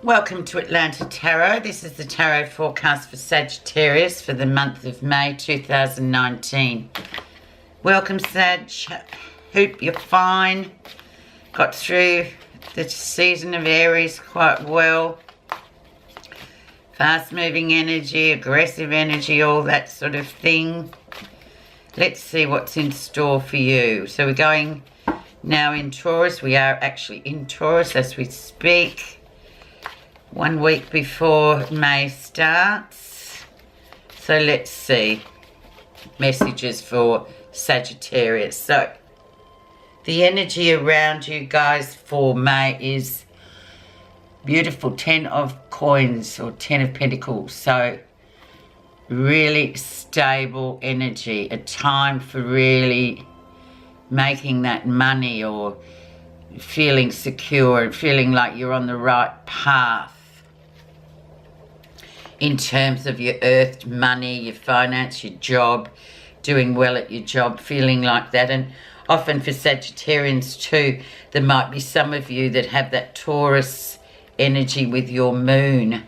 Welcome to Atlanta Tarot. This is the tarot forecast for Sagittarius for the month of May 2019. Welcome, Sag. Hope you're fine. Got through the season of Aries quite well. Fast-moving energy, aggressive energy, all that sort of thing. Let's see what's in store for you. So we're going now in Taurus. We are actually in Taurus as we speak. 1 week before May starts. So let's see. Messages for Sagittarius. So the energy around you guys for May is beautiful. 10 of coins or 10 of pentacles. So really stable energy. A time for really making that money or feeling secure and feeling like you're on the right path. In terms of your earthed money, your finance, your job, doing well at your job, feeling like that. And often for Sagittarians too, there might be some of you that have that Taurus energy with your moon.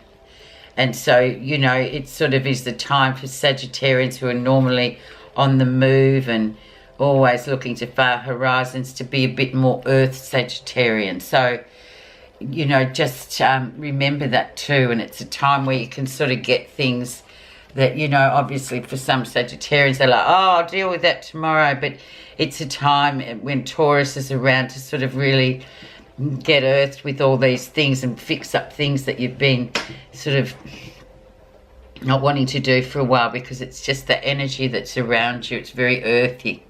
And so, you know, it sort of is the time for Sagittarians who are normally on the move and always looking to far horizons to be a bit more earth Sagittarian. So, you know, just remember that too. And it's a time where you can sort of get things that, you know, obviously for some Sagittarians, they're like, oh, I'll deal with that tomorrow. But it's a time when Taurus is around to sort of really get earthed with all these things and fix up things that you've been sort of not wanting to do for a while, because it's just the energy that's around you. It's very earthy.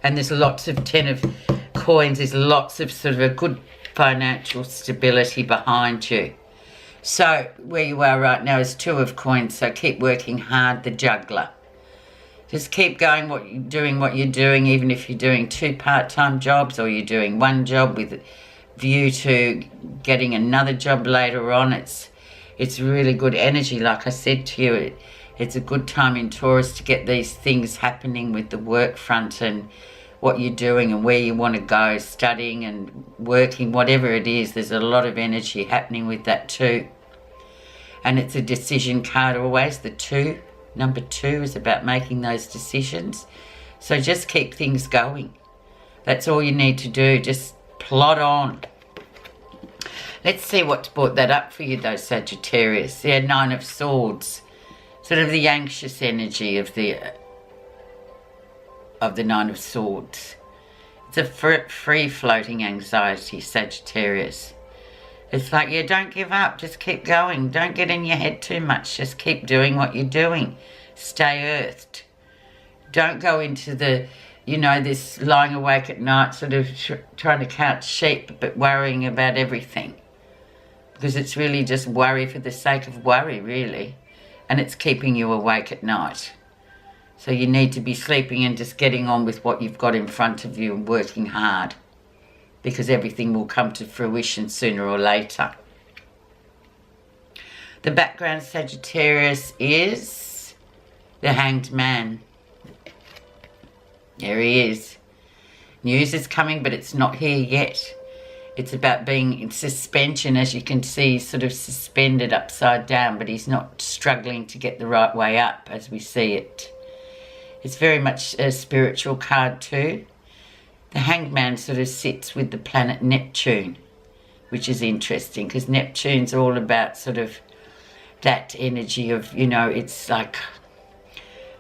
And there's lots of 10 of coins. There's lots of sort of a good financial stability behind you. So where you are right now is 2 of coins. So keep working hard, the juggler. Just keep going doing what you're doing, even if you're doing 2 part-time jobs or you're doing 1 job with a view to getting another job later on. It's really good energy. Like I said to you, it's a good time in Taurus to get these things happening with the work front and what you're doing and where you want to go, studying and working, whatever it is. There's a lot of energy happening with that too. And it's a decision card always. The 2, number 2 is about making those decisions. So just keep things going. That's all you need to do. Just plod on. Let's see what's brought that up for you though, Sagittarius. Yeah, 9 of Swords. Sort of the anxious energy of the 9 of Swords. It's a free-floating anxiety, Sagittarius. It's like, yeah, don't give up. Just keep going. Don't get in your head too much. Just keep doing what you're doing. Stay earthed. Don't go into the, you know, this lying awake at night sort of trying to count sheep but worrying about everything. Because it's really just worry for the sake of worry, really. And it's keeping you awake at night. So you need to be sleeping and just getting on with what you've got in front of you and working hard, because everything will come to fruition sooner or later. The background, Sagittarius, is the Hanged Man. There he is. News is coming, but it's not here yet. It's about being in suspension. As you can see, he's sort of suspended upside down, but he's not struggling to get the right way up as we see it. It's very much a spiritual card too. The Hanged Man sort of sits with the planet Neptune, which is interesting because Neptune's all about sort of that energy of, you know, it's like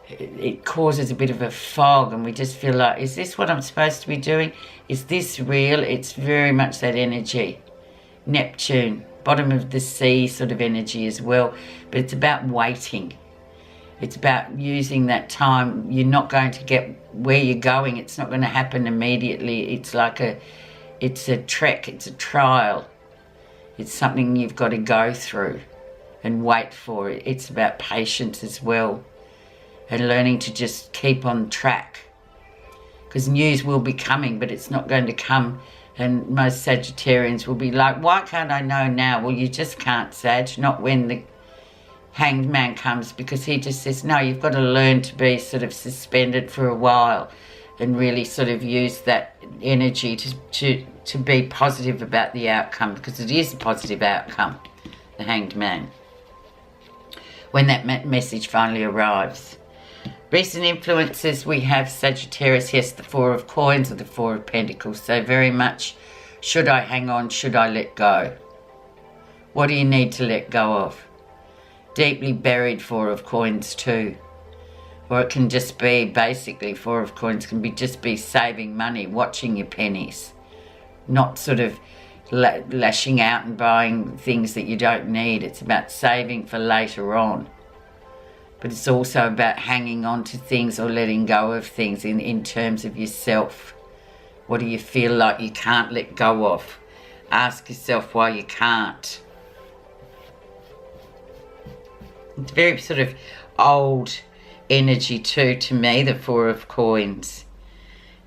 it causes a bit of a fog and we just feel like, is this what I'm supposed to be doing? Is this real? It's very much that energy. Neptune, bottom of the sea sort of energy as well, but it's about waiting. It's about using that time. You're not going to get where you're going. It's not going to happen immediately. It's like it's a trek. It's a trial. It's something you've got to go through and wait for. It's about patience as well and learning to just keep on track. Because news will be coming, but it's not going to come. And most Sagittarians will be like, why can't I know now? Well, you just can't, Sag. Not when the Hanged Man comes, because he just says, no, you've got to learn to be sort of suspended for a while and really sort of use that energy to be positive about the outcome, because it is a positive outcome. the Hanged Man, when that message finally arrives. Recent influences, we have Sagittarius, yes, the Four of Coins or the Four of Pentacles. So very much, should I hang on, should I let go? What do you need to let go of? Deeply buried Four of Coins too. Or it can just be, basically, Four of Coins can be just be saving money, watching your pennies. Not sort of lashing out and buying things that you don't need. It's about saving for later on. But it's also about hanging on to things or letting go of things in terms of yourself. What do you feel like you can't let go of? Ask yourself why you can't. It's very sort of old energy too, to me, the Four of Coins.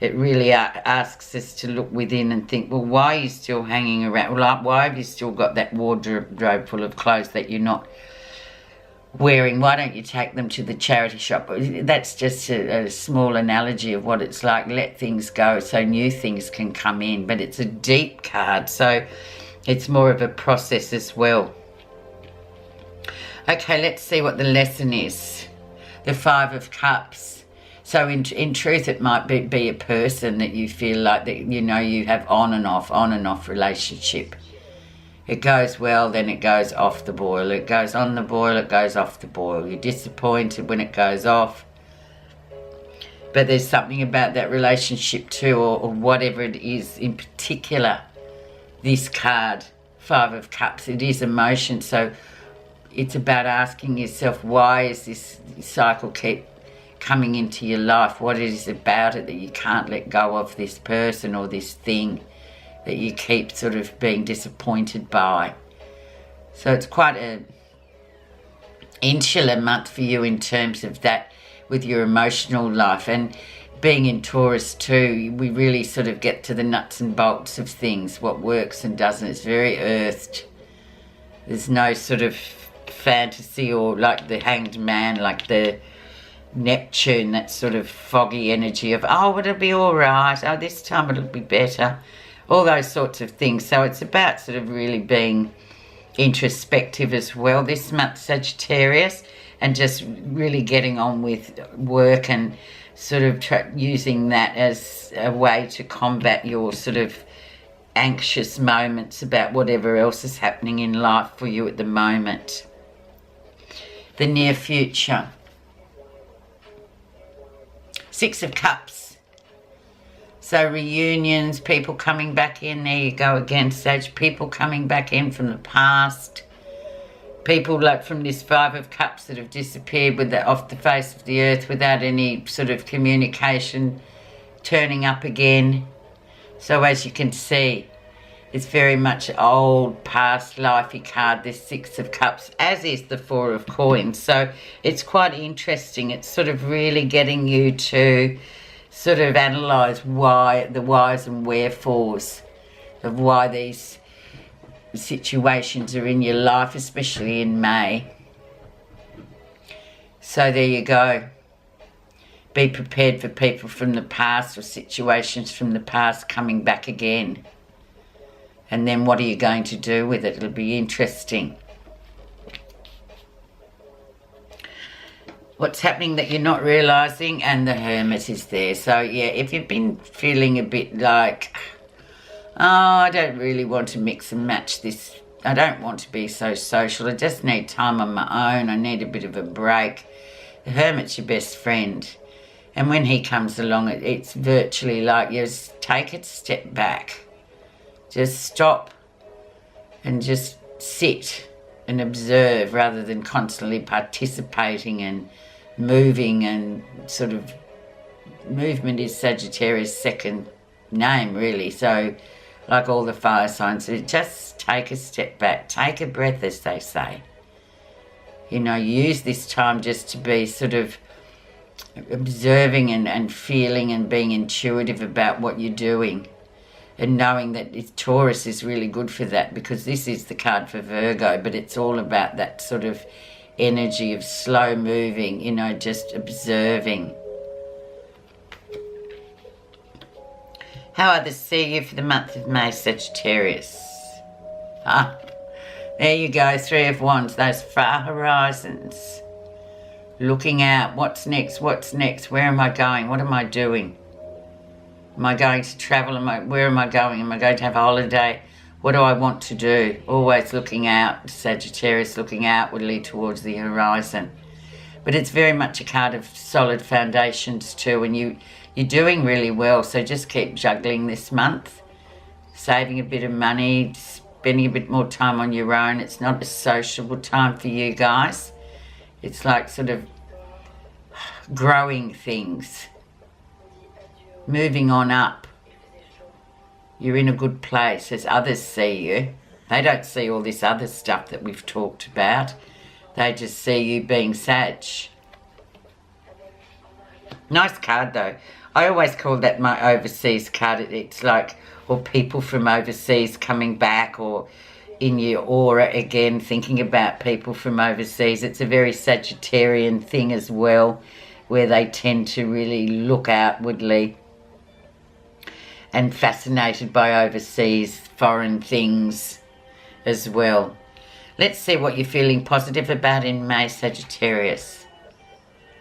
It really asks us to look within and think, well, why are you still hanging around? Well, why have you still got that wardrobe full of clothes that you're not wearing? Why don't you take them to the charity shop? That's just a small analogy of what it's like. Let things go so new things can come in. But it's a deep card, so it's more of a process as well. Okay, let's see what the lesson is. The Five of Cups. So in truth, it might be a person that you feel like that, you know, you have on and off relationship. It goes well, then it goes off the boil. It goes on the boil, it goes off the boil. You're disappointed when it goes off. But there's something about that relationship too, or whatever it is in particular. This card, Five of Cups, it is emotion. So it's about asking yourself, why is this cycle keep coming into your life? What is it about it that you can't let go of, this person or this thing that you keep sort of being disappointed by? So it's quite a insular month for you in terms of that with your emotional life. And being in Taurus too, we really sort of get to the nuts and bolts of things, what works and doesn't. It's very earthed. There's no sort of fantasy or like the Hanged Man, like the Neptune, that sort of foggy energy of, oh, it'll be all right, oh, this time it'll be better, all those sorts of things. So it's about sort of really being introspective as well this month, Sagittarius, and just really getting on with work and sort of using that as a way to combat your sort of anxious moments about whatever else is happening in life for you at the moment. The near future. Six of Cups. So reunions, people coming back in. There you go again, Sag. People coming back in from the past. People like from this Five of Cups that have disappeared off the face of the earth without any sort of communication, turning up again. So as you can see, it's very much old, past lifey card, this Six of Cups, as is the Four of Coins. So it's quite interesting. It's sort of really getting you to sort of analyse why, the whys and wherefores of why these situations are in your life, especially in May. So there you go. Be prepared for people from the past or situations from the past coming back again. And then what are you going to do with it? It'll be interesting. What's happening that you're not realising? And the Hermit is there. So, yeah, if you've been feeling a bit like, oh, I don't really want to mix and match this. I don't want to be so social. I just need time on my own. I need a bit of a break. The Hermit's your best friend. And when he comes along, it's virtually like you just take a step back. Just stop and just sit and observe rather than constantly participating and moving, and sort of movement is Sagittarius' second name, really. So like all the fire signs, just take a step back, take a breath, as they say. You know, use this time just to be sort of observing and feeling and being intuitive about what you're doing. And knowing that Taurus is really good for that, because this is the card for Virgo, but it's all about that sort of energy of slow moving, you know, just observing. How others see you for the month of May, Sagittarius? There you go, Three of Wands, those far horizons. Looking out, what's next, what's next? Where am I going? What am I doing? Am I going to travel? Where am I going? Am I going to have a holiday? What do I want to do? Always looking out, Sagittarius, looking outwardly towards the horizon. But it's very much a card of solid foundations too, and you're doing really well, so just keep juggling this month. Saving a bit of money, spending a bit more time on your own. It's not a sociable time for you guys. It's like sort of growing things. Moving on up. You're in a good place as others see you. They don't see all this other stuff that we've talked about. They just see you being Sag. Nice card though. I always call that my overseas card. It's like, or people from overseas coming back, or in your aura again, thinking about people from overseas. It's a very Sagittarian thing as well, where they tend to really look outwardly and fascinated by overseas foreign things as well. Let's see what you're feeling positive about in May, Sagittarius.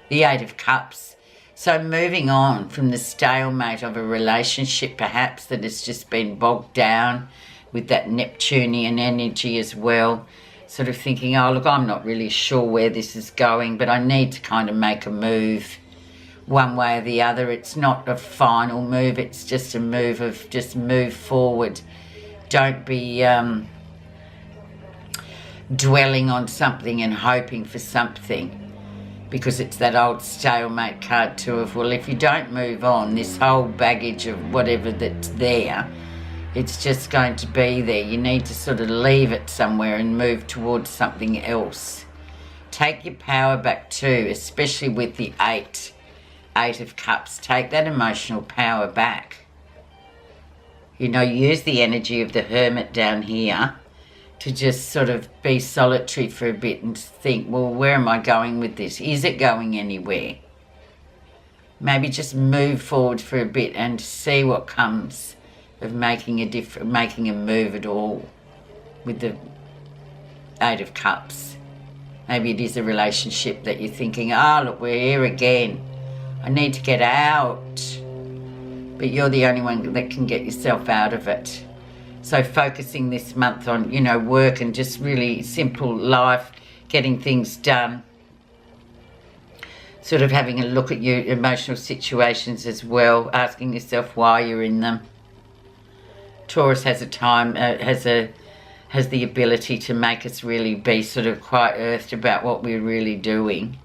The Eight of Cups. So moving on from the stalemate of a relationship perhaps that has just been bogged down with that Neptunian energy as well. Sort of thinking, oh look, I'm not really sure where this is going, but I need to kind of make a move one way or the other. It's not a final move, it's just a move of just move forward. Don't be dwelling on something and hoping for something, because it's that old stalemate card too of, well, if you don't move on, this whole baggage of whatever that's there, it's just going to be there. You need to sort of leave it somewhere and move towards something else. Take your power back too, especially with the Eight of Cups. Take that emotional power back. You know, use the energy of the Hermit down here to just sort of be solitary for a bit and think, well, where am I going with this? Is it going anywhere? Maybe just move forward for a bit and see what comes of making a move at all with the Eight of Cups. Maybe it is a relationship that you're thinking, oh, look, we're here again. I need to get out. But you're the only one that can get yourself out of it. So focusing this month on, you know, work and just really simple life, getting things done. Sort of having a look at your emotional situations as well, asking yourself why you're in them. Taurus has has the ability to make us really be sort of quite earthed about what we're really doing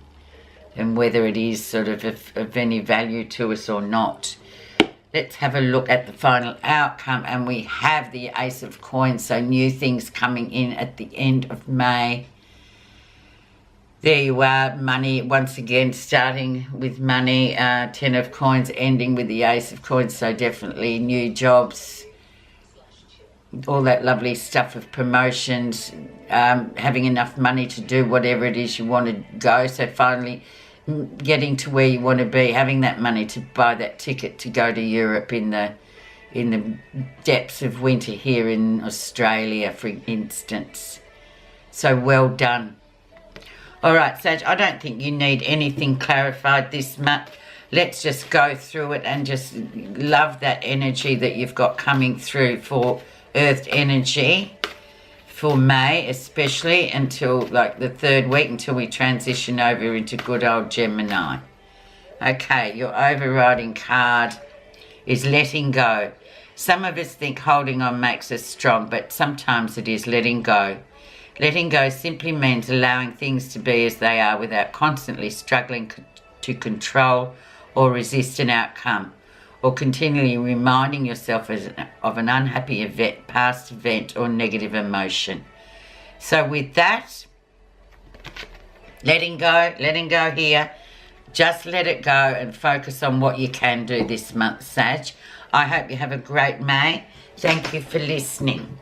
and whether it is sort of any value to us or not. Let's have a look at the final outcome, and we have the Ace of Coins, so new things coming in at the end of May. There you are, money, once again, starting with money, Ten of Coins, ending with the Ace of Coins, so definitely new jobs, all that lovely stuff of promotions, having enough money to do whatever it is you want to go, so finally getting to where you want to be, having that money to buy that ticket to go to Europe in the depths of winter here in Australia, for instance. So well done. All right, Sag, I don't think you need anything clarified this month. Let's just go through it and just love that energy that you've got coming through for Earth energy. For May, especially until like the third week, until we transition over into good old Gemini. Okay, your overriding card is letting go. Some of us think holding on makes us strong, but sometimes it is letting go. Letting go simply means allowing things to be as they are without constantly struggling to control or resist an outcome, or continually reminding yourself of an unhappy event, past event, or negative emotion. So with that, letting go here, just let it go and focus on what you can do this month, Sag. I hope you have a great May. Thank you for listening.